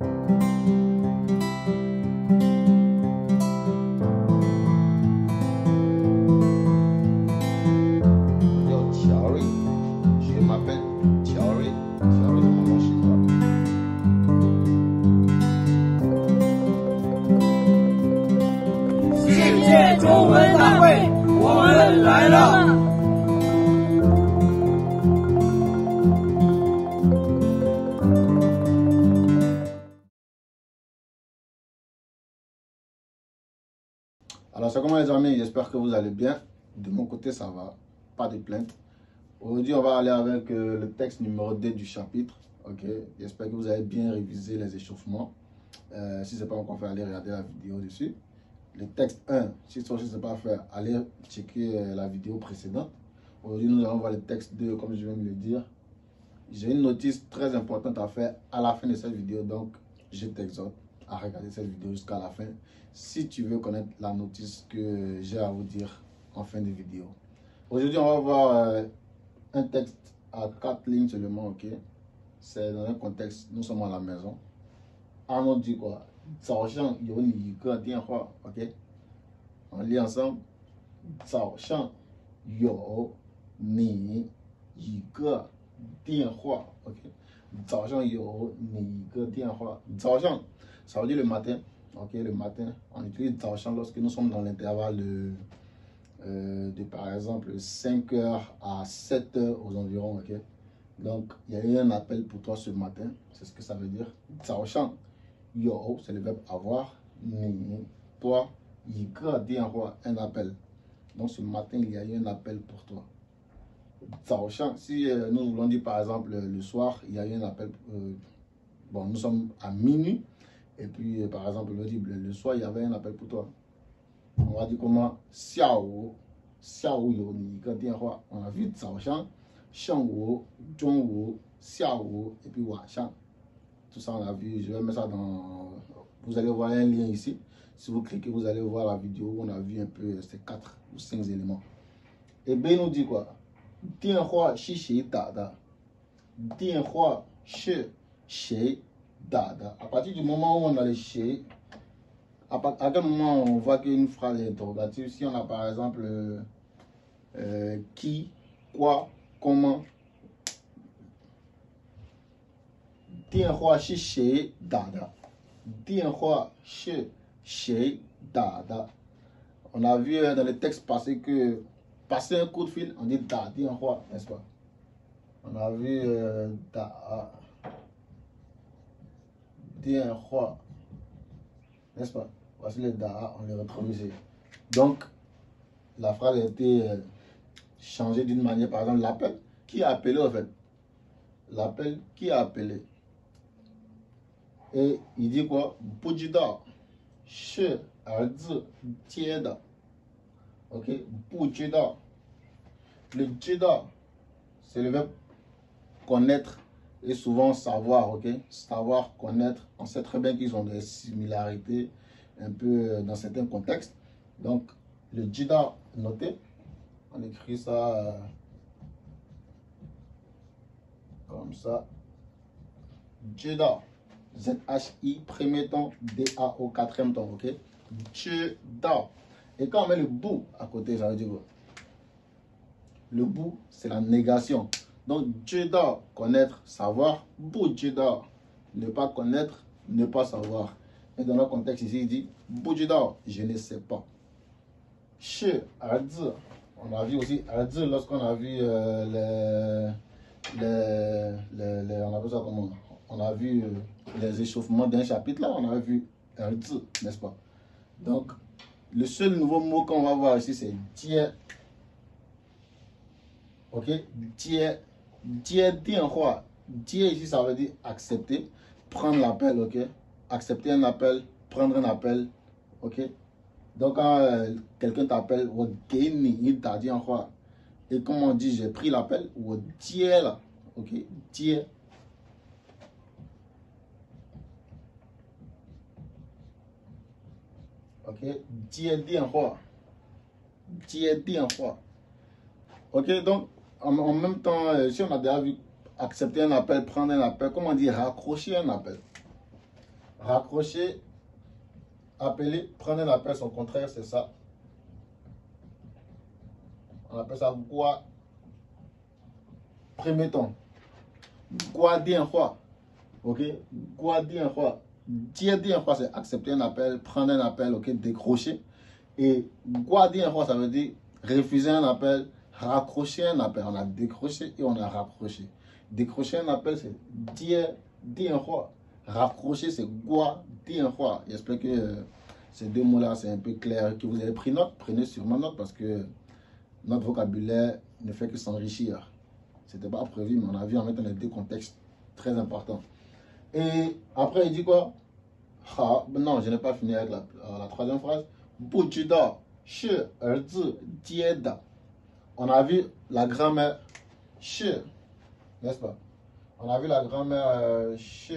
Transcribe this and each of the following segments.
Je m'appelle Thierry. Thierry, c'est mon nom chinois. 世界中文大会，我们来了。 Alors, c'est comment les amis? J'espère que vous allez bien. De mon côté, ça va. Pas de plainte. Aujourd'hui, on va aller avec le texte numéro 2 du chapitre. Ok. J'espère que vous avez bien révisé les échauffements. Si ce n'est pas encore fait, allez regarder la vidéo dessus. Le texte 1, si ce n'est pas fait, allez checker la vidéo précédente. Aujourd'hui, nous allons voir le texte 2, comme je viens de le dire. J'ai une notice très importante à faire à la fin de cette vidéo. Donc, je t'exhorte à regarder cette vidéo jusqu'à la fin si tu veux connaître la notice que j'ai à vous dire en fin de vidéo. Aujourd'hui, on va voir un texte à 4 lignes seulement, ok? C'est dans un contexte, nous sommes à la maison. On dit quoi? Ok? On lit ensemble. Ok? Ça veut dire le matin. Ok, le matin. On utilise lorsque nous sommes dans l'intervalle de par exemple 5h à 7h aux environs. Ok? Donc, il y a eu un appel pour toi ce matin. C'est ce que ça veut dire. Yo, c'est le verbe avoir. Ni, toi, un appel. Donc, ce matin, il y a eu un appel pour toi. Si nous voulons dire par exemple le soir, il y a eu un appel. Bon, nous sommes à minuit. Et puis, par exemple, le soir, il y avait un appel pour toi. On va dire comment? Xiao yo ni on a vu Xiao Shang wo, Zhong wo, Xiao et puis Wa Shang. Tout ça, on a vu. Je vais mettre ça dans. Vous allez voir un lien ici. Si vous cliquez, vous allez voir la vidéo où on a vu un peu ces 4 ou 5 éléments. Et B nous dit quoi? Dien hua shi shi da da. Dien hua shi shi da da. À partir du moment où on a le shi, à quel moment on voit qu'une phrase est interrogative? Si on a par exemple qui, quoi, comment. Dien hua shi shi da da. Dien hua shi shi da da. On a vu dans le texte passé que passer un coup de fil, on dit da, dien hua, n'est-ce pas? On a vu da, dien hua, n'est-ce pas? Voici le da, on le retrouve ici. Donc, la phrase a été changée d'une manière, par exemple, l'appel. Qui a appelé en fait? L'appel, qui a appelé? Et il dit quoi? Bujida, shi, erzi, tieda. Ok? Bujida. Le jida, c'est le verbe connaître et souvent savoir, ok? Savoir, connaître. On sait très bien qu'ils ont des similarités un peu dans certains contextes. Donc, le jida, notez. On écrit ça comme ça. Jida. Z-H-I, premier temps, D-A-O, quatrième temps, ok? Jida. Et quand on met le bout à côté, ça veut dire quoi? Le bout, c'est la négation. Donc, jida, connaître, savoir. Bout jida, ne pas connaître, ne pas savoir. Et dans le contexte ici, il dit Bujida, je ne sais pas. Che, arzi. On a vu aussi arzi lorsqu'on a vu on appelle ça comment? On a vu les échauffements d'un chapitre là, on a vu arzi, n'est-ce pas? Donc, le seul nouveau mot qu'on va voir ici, c'est tie. Ok? Tie. Tie, dien hua. Tie ici, ça veut dire accepter, prendre l'appel, ok? Accepter un appel, prendre un appel, ok? Donc, quand quelqu'un t'appelle, et comme on dit, j'ai pris l'appel, ou là, ok? Tie. Ok? Tie dien hua. Tie dien hua. Ok? Donc, en même temps, si on a déjà vu accepter un appel, prendre un appel, comment on dit raccrocher un appel? raccrocher, appeler, prendre un appel, son contraire, c'est ça. On appelle ça quoi? Premier temps. Quoi dire quoi? Ok? Quoi dire quoi? Dire quoi, c'est accepter un appel, prendre un appel, ok? Décrocher. Et quoi dire quoi, ça veut dire refuser un appel, raccrocher un appel. On a décroché et on a raccroché. Décrocher un appel, c'est dire quoi. Raccrocher, c'est quoi dire quoi. J'espère que ces deux mots-là, c'est un peu clair, que vous avez pris note. Prenez sûrement note parce que notre vocabulaire ne fait que s'enrichir. C'était pas prévu, mais on a vu en mettant les deux contextes très importants. Et après, il dit quoi? Ah, non, je n'ai pas fini avec la troisième phrase. Bujida, shi, erzi, dieda. On a vu la grammaire shi, n'est-ce pas? On a vu la grammaire shi.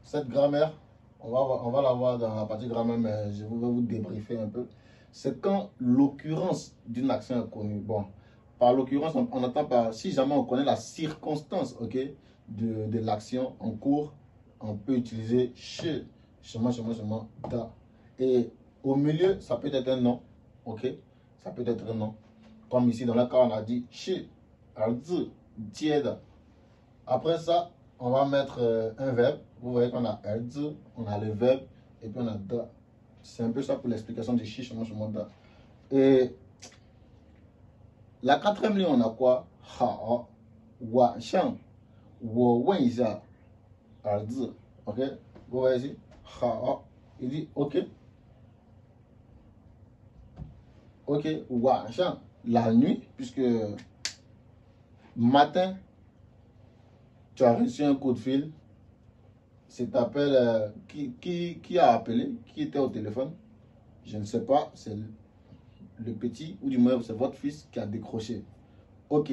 Cette grammaire, on va la voir dans la partie grammaire, mais je vais vous débriefer un peu. C'est quand l'occurrence d'une action est connue. Bon, par l'occurrence, on entend par, si jamais on connaît la circonstance, ok, de l'action en cours, on peut utiliser che, chemin, da. Et au milieu, ça peut être un nom, ok, ça peut être un nom. Comme ici, dans le cas, on a dit che, arzi, dieda. Après ça, on va mettre un verbe. Vous voyez qu'on a arzi, on a le verbe, et puis on a da. C'est un peu ça pour l'explication du chi, chemin, da. Et la quatrième ligne, on a quoi? Ha, wa, shang, wo, wen, isa, arzi. Ok? Vous voyez ici? Ha, il dit ok. Ok, wa, shang, la nuit, puisque matin, tu as reçu un coup de fil. Cet appel, qui a appelé? Qui était au téléphone? Je ne sais pas, c'est le petit, ou du moins c'est votre fils qui a décroché. Ok,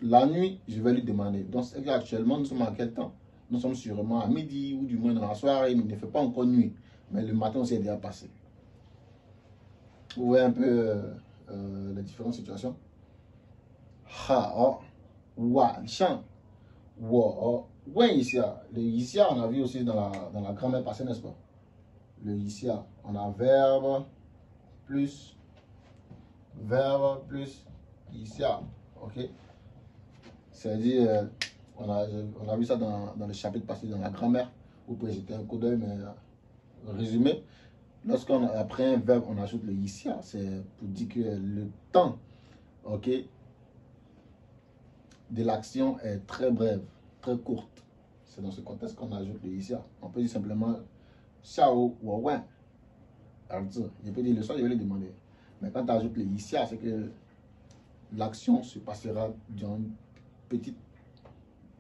la nuit, je vais lui demander. Donc actuellement, nous sommes à quel temps? Nous sommes sûrement à midi, ou du moins dans la soirée, mais il ne fait pas encore nuit. Mais le matin, c'est déjà passé. Vous voyez un peu les différentes situations? Ha, wa, shan, wo, wen, isia. Le isia, on a vu aussi dans la grammaire passée, n'est-ce pas? Le isia, on a verbe plus isia. Ok? C'est-à-dire, on a vu ça dans le chapitre passé, dans la grammaire. Vous pouvez jeter un coup d'œil, mais résumé. Lorsqu'on après un verbe, on ajoute le isia, c'est pour dire que le temps, ok, de l'action est très brève, très courte. C'est dans ce contexte qu'on ajoute le isia. On peut dire simplement xiao ou wen. Je peux dire le soir, je vais lui demander. Mais quand tu ajoutes le isia, c'est que l'action se passera dans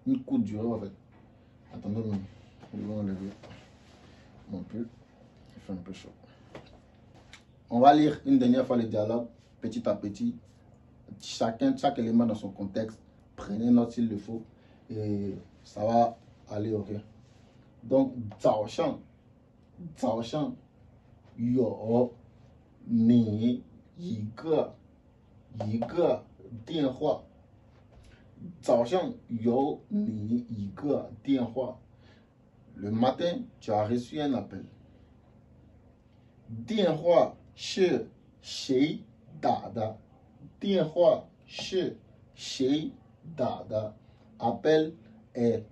une courte durée en fait. Attendez, je vais enlever mon pull. Il fait un peu chaud. On va lire une dernière fois le dialogue, petit à petit. Chaque élément dans son contexte. Prenez note s'il le faut. Et ça va aller, ok. Donc, Zhao Shang, yo, ni, yi ge, dian hua. Zhao Shang, yo, ni, yi ge, dian hua. Le matin, tu as reçu un appel. Dian hua, shi, shei, da, da. Dian hua, shi, shei, da. Appel est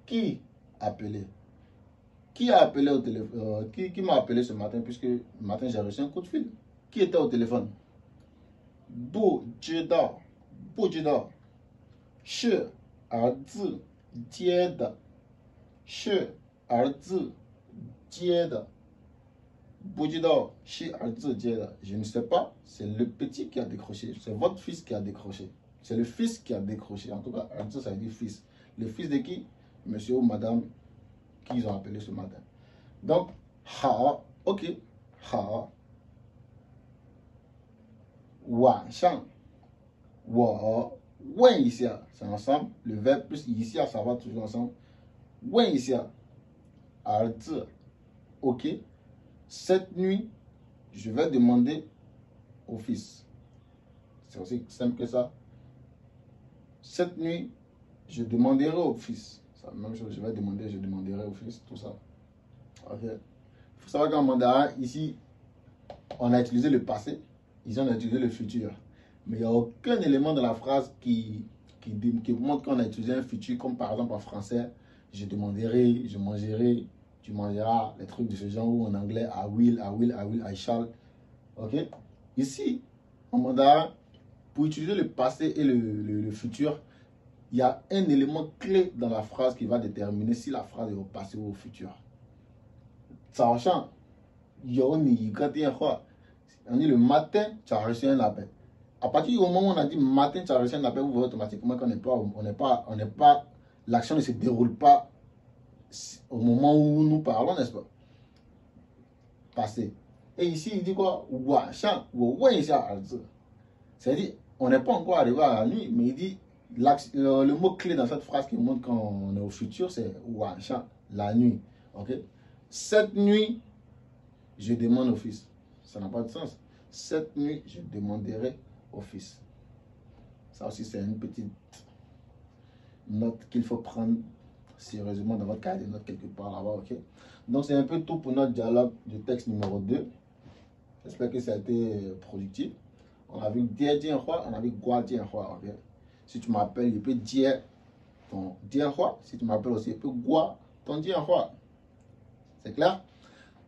qui appelé? Qui a appelé au téléphone? Qui m'a appelé ce matin, puisque le matin j'ai reçu un coup de fil. Qui était au téléphone? Bu jida. Shi erzi jieda. Shi erzi jieda. Bu jida. Shi erzi jieda. Je ne sais pas, c'est le petit qui a décroché. C'est votre fils qui a décroché. C'est le fils qui a décroché. En tout cas, erzi, ça veut dire fils. Le fils de qui? Monsieur ou madame qu'ils ont appelé ce matin. Donc, ha, ok, ha, wa, shang, wa, wen, ici, c'est ensemble. Le verbe plus ici, ça va toujours ensemble. Wen, ici, arzi, ok. Cette nuit, je vais demander au fils. C'est aussi simple que ça. Cette nuit, je demanderai au fils. C'est la même chose, je demanderai au fils, tout ça. Ok. Il faut savoir qu'en mandarin, ici, on a utilisé le passé, ici on a utilisé le futur. Mais il n'y a aucun élément de la phrase qui montre qu'on a utilisé un futur, comme par exemple en français, je demanderai, je mangerai, tu mangeras, les trucs de ce genre, ou en anglais, I will, I shall. Ok? Ici, en mandarin, pour utiliser le passé et le futur, il y a un élément clé dans la phrase qui va déterminer si la phrase est au passé ou au futur. Sachant, on dit le matin, tu as reçu un appel. À partir du moment où on a dit matin, tu as reçu un appel, vous voyez automatiquement qu'on n'est pas, l'action ne se déroule pas au moment où nous parlons, n'est-ce pas? Passé. Et ici, il dit quoi? C'est-à-dire, on n'est pas encore arrivé à la nuit, mais il dit, le mot clé dans cette phrase qui montre qu'on est au futur, c'est la nuit. Ok? Cette nuit, je demande au Fils. Ça n'a pas de sens. Cette nuit, je demanderai au Fils. Ça aussi, c'est une petite note qu'il faut prendre sérieusement dans votre cahier de notes quelque part là-bas. Ok? Donc, c'est un peu tout pour notre dialogue du texte numéro 2. J'espère que ça a été productif. On a vu dire roi, on a vu quoi dire roi. Ok? Si tu m'appelles, il peut dire ton dire roi. Si tu m'appelles aussi, il peut quoi ton dire roi. C'est clair?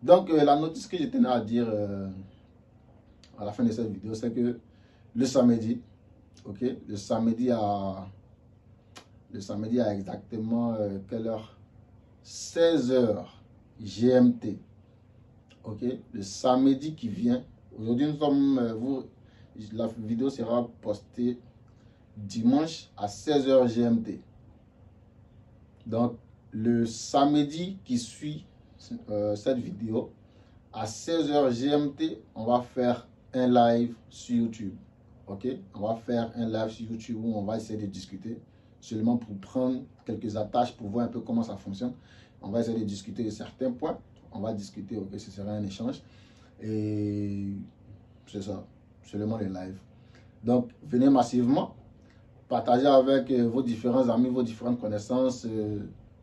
Donc, la notice que je tenais à dire à la fin de cette vidéo, c'est que le samedi, ok, le samedi à exactement quelle heure? 16h GMT. Ok, le samedi qui vient. Aujourd'hui, nous sommes, la vidéo sera postée dimanche à 16h GMT. Donc, le samedi qui suit cette vidéo, à 16h GMT, on va faire un live sur YouTube. Ok, on va faire un live sur YouTube où on va essayer de discuter seulement pour prendre quelques attaches pour voir un peu comment ça fonctionne. On va essayer de discuter de certains points. On va discuter, ok, ce sera un échange. Et c'est ça, seulement les lives. Donc, venez massivement, partagez avec vos différents amis, vos différentes connaissances.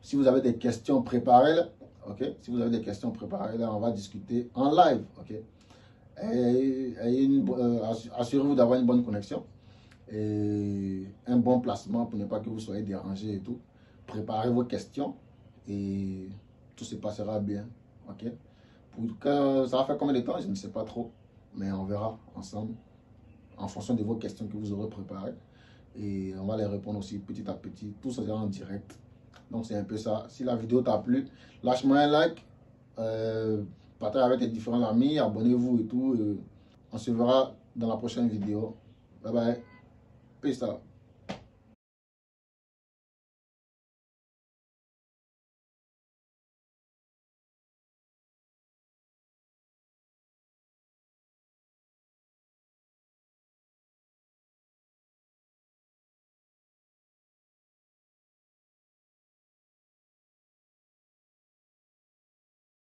Si vous avez des questions, préparez-les. Ok, si vous avez des questions, préparez-les. On va discuter en live. Ok, assurez-vous d'avoir une bonne connexion et un bon placement pour ne pas que vous soyez dérangé et tout. Préparez vos questions et tout se passera bien. Ok, pour que ça va faire combien de temps, je ne sais pas trop, mais on verra ensemble en fonction de vos questions que vous aurez préparées et on va les répondre aussi petit à petit. Tout ça en direct. Donc c'est un peu ça. Si la vidéo t'a plu, lâche-moi un like, partagez avec tes différents amis, abonnez-vous et tout. On se verra dans la prochaine vidéo. Bye bye. Peace out.